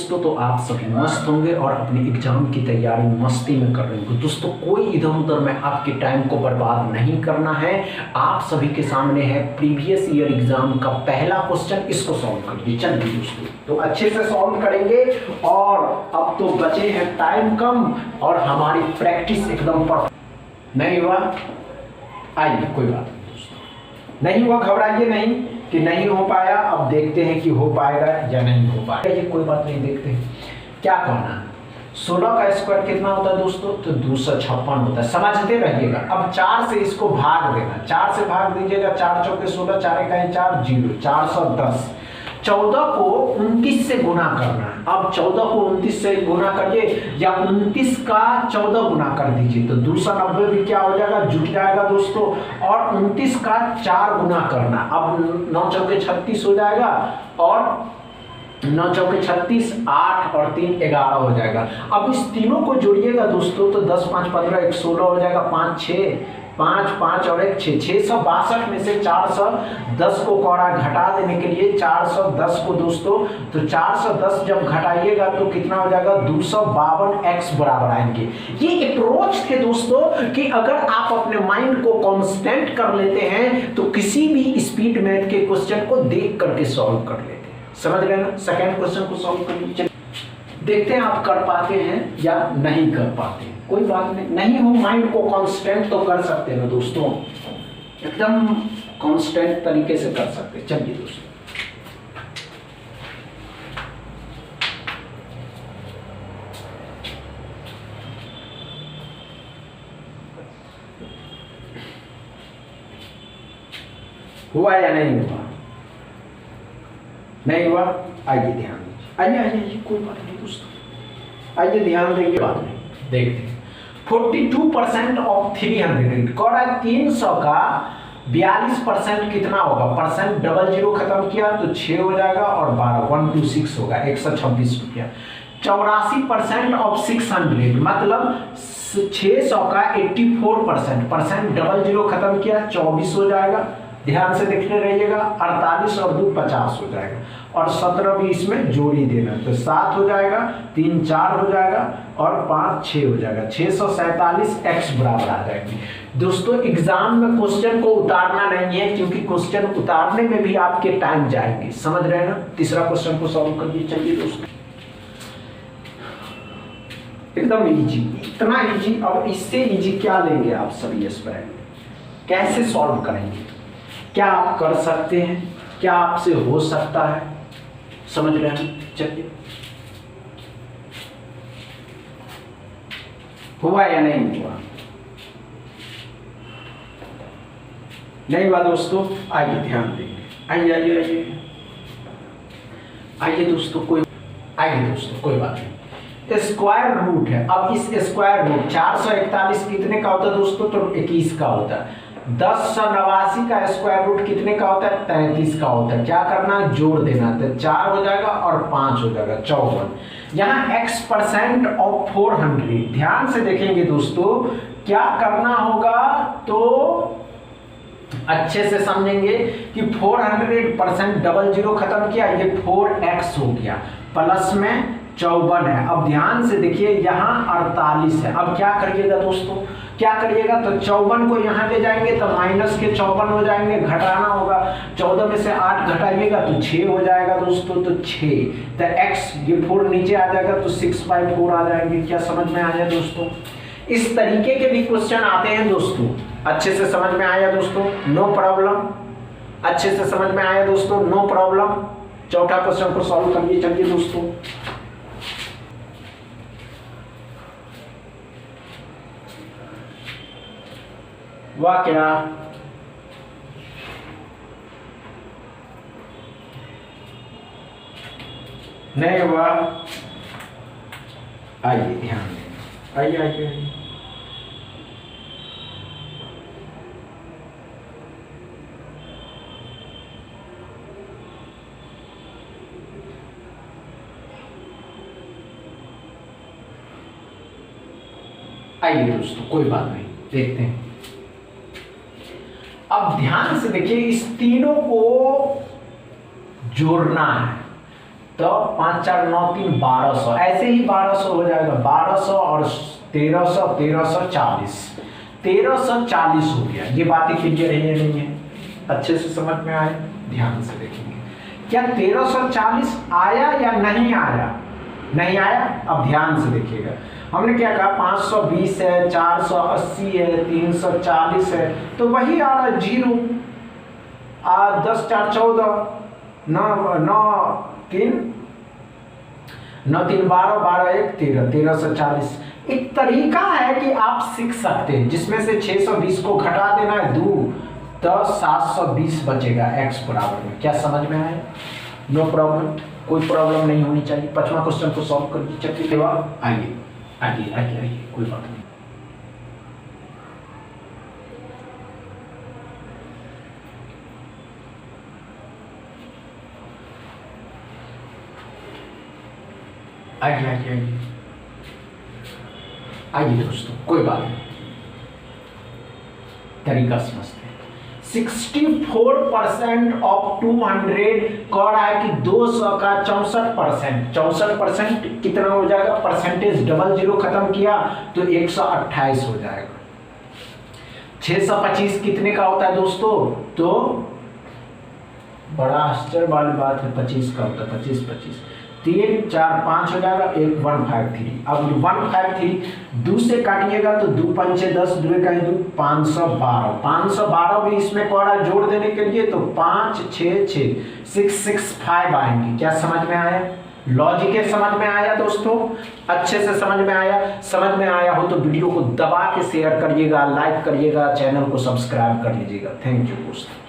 दोस्तों, तो आप सभी मस्त होंगे और अपने एग्जाम की तैयारी मस्ती में कर रहे होंगे। दोस्तों कोई इधर उधर में आपके टाइम को बर्बाद नहीं करना है। आप सभी के सामने है प्रीवियस ईयर एग्जाम का पहला क्वेश्चन, इसको सॉल्व करिए। चलिए दोस्तों, तो अच्छे से सॉल्व करेंगे और अब तो बचे हैं टाइम कम और हमारी प्रैक्टिस एकदम परफेक्ट। नहीं हुआ, आइए कोई बात नहीं दोस्तों, नहीं हुआ घबराइए नहीं कि नहीं हो पाया। अब देखते हैं कि हो पाएगा या नहीं हो पाएगा, ये कोई बात नहीं, देखते हैं क्या कहना। 16 का स्क्वायर कितना होता है दोस्तों? तो 256 होता है, समझते रहिएगा। अब 4 से इसको भाग देना, 4 से भाग दीजिएगा, 4 चौके 16, 4 इकाई 4, 0, 410। 14 को 29 से गुना करना है। अब 14 को 29 से गुना करिए या 29 का 14 गुना कर दीजिए, तो 290 भी क्या हो जाएगा, जुट जाएगा दोस्तों। और 29 का 4 गुना करना, अब 9 चौके 36 हो जाएगा और 9 चौके 36, 8 और 3 11 हो जाएगा। अब इस तीनों को जोड़िएगा दोस्तों, तो 10 5 15 1 16 हो जाएगा, 5 6 5 5 और 1 6, 662 में से 410 को कोड़ा घटा देने के लिए 410 को दोस्तों, तो 410 जब घटाइएगा तो कितना हो जाएगा, 252x बराबर आएंगे। ये अप्रोच थे दोस्तों कि अगर आप अपने माइंड को कांस्टेंट कर लेते हैं तो किसी भी स्पीड मैथ के क्वेश्चन को देख करके सॉल्व कर लेते हैं। समझ रहे ना? सेकेंड क्वेश्चन को सॉल्व कर लीजिए, देखते हैं आप कर पाते हैं या नहीं कर पाते हैं। कोई बात नहीं, नहीं हो माइंड को कांस्टेंट तो कर सकते हैं दोस्तों, एकदम कांस्टेंट तरीके से कर सकते हैं। चलिए दोस्तों, हुआ या नहीं हुआ? नहीं हुआ, आइए ध्यान दीजिए, आइए आइए, कोई बात नहीं दोस्तों, आइए ध्यान देंगे, बात नहीं देखते हैं। 42% ऑफ 300 कोड़ा 300 का 42% कितना होगा? परसेंट डबल जीरो खत्म किया तो 6 हो जाएगा और 12 126 होगा, 126 रुपया। 84% ऑफ 600 मतलब 600 का 84%, परसेंट डबल जीरो खत्म किया 24 हो जाएगा। ध्यान से देखते रहिएगा, 48 और 2 50 हो जाएगा और 17 भी इसमें जोड़ ही देना, तो 7 हो जाएगा, 3 4 हो जाएगा और 5 6 हो जाएगा, 647x बराबर आ जाएगी। दोस्तों एग्जाम में क्वेश्चन को उतारना नहीं है, क्योंकि क्वेश्चन उतारने में भी आपके टाइम जाएंगे। समझ रहे हैं ना? तीसरा क्वेश्चन को सॉल्व करिए। चलिए दोस्तों, एकदम इजी, इतना इजी। अब इससे इजी क्या लेंगे आप सभी एस्पिरेंट? कैसे सॉल्व करेंगे? क्या आप कर सकते हैं? क्या आपसे हो सकता है? समझ रहे हैं? चलिए, हुआ या नहीं हुआ? नहीं हुआ दोस्तों, आइए ध्यान देंगे, आइए आइए आइए आइए दोस्तों, आइए दोस्तों, कोई बात नहीं। स्क्वायर रूट है, अब इस स्क्वायर रूट 441 कितने का होता है दोस्तों? तो 21 का होता है। 1089 का स्क्वायर रूट कितने का होता है? 33 का होता है। क्या करना है? जोड़ देना, तो 4 हो जाएगा और 5 हो जाएगा, 54। यहाँ x% ऑफ 400, ध्यान से देखेंगे दोस्तों, क्या करना होगा तो अच्छे से समझेंगे कि 400% डबल जीरो खत्म किया, ये 4x हो गया, प्लस में 54 है। अब ध्यान से देखिए, यहाँ 48 है। अब क्या करिएगा दोस्तों, क्या करिएगा, तो 54 को यहाँ ले जाएंगे तो माइनस के 54 हो जाएंगे, घटाना होगा। 14 में से 8 घटाइएगा तो 6 हो जाएगा दोस्तों, तो 6, तो x ये 4 नीचे आ जाएगा तो 6/4 आ जाएंगे। क्या समझ में आया दोस्तों? इस तरीके के भी क्वेश्चन आते हैं दोस्तों, अच्छे से समझ में आया दोस्तों? नो प्रॉब्लम, अच्छे से समझ में आया दोस्तों? No problem. चौथा क्वेश्चन को सॉल्व करिए। चलिए दोस्तों, वाह क्या नहीं हुआ? आइए ध्यान दें, आइए आइए आइए, आइए दोस्तों, कोई बात नहीं, देखते हैं। अब ध्यान से देखिए, इस तीनों को जोड़ना है। तो 5 4 9 3 1200, ऐसे ही 1200 हो जाएगा, 1200 और 1300, 1340, 1340 हो गया। ये बातें क्लियर है या नहीं है? अच्छे से समझ में आए? ध्यान से देखेंगे क्या 1340 आया या नहीं आया? नहीं आया। अब ध्यान से देखिएगा, हमने क्या कहा 520 है, 480 है, 340 है, तो वही आ रहा 0, 10 4 14, 9 3 12, 12 1 13, 1340। एक तरीका है कि आप सीख सकते हैं, जिसमें से 620 को घटा देना है 2, तो 720 बचेगा x बराबर में। क्या समझ में आया? नो प्रॉब्लम, कोई प्रॉब्लम नहीं होनी चाहिए। 5वां क्वेश्चन को सॉल्व करिए। चलिए जवाब आइए आइए आइए आइए, कोई बात नहीं। आइए आइए आइए आइए दोस्तों, कोई बात नहीं, तरीका समझते हैं। 64% ऑफ 200 कह रहा है कि 200 का 64%, 64% कितना हो जाएगा? परसेंटेज डबल जीरो खत्म किया तो 128 हो जाएगा। 625 कितने का होता है दोस्तों? तो बड़ा आश्चर्य वाली बात है, 25 का होता है, 25 25 3 4 5 हो जाएगा, 153। अब 153 2 से काटिएगा तो 2 5 10, 2 का 2 512, 512 भी इसमें कोड़ा जोड़ देने के लिए तो 5 6 6 665 आएंगे। क्या समझ में आया? लॉजिक समझ में आया दोस्तों? अच्छे से समझ में आया? समझ में आया हो तो वीडियो को दबा के शेयर करिएगा, लाइक करिएगा, चैनल को सब्सक्राइब कर लीजिएगा। थैंक यू दोस्तों।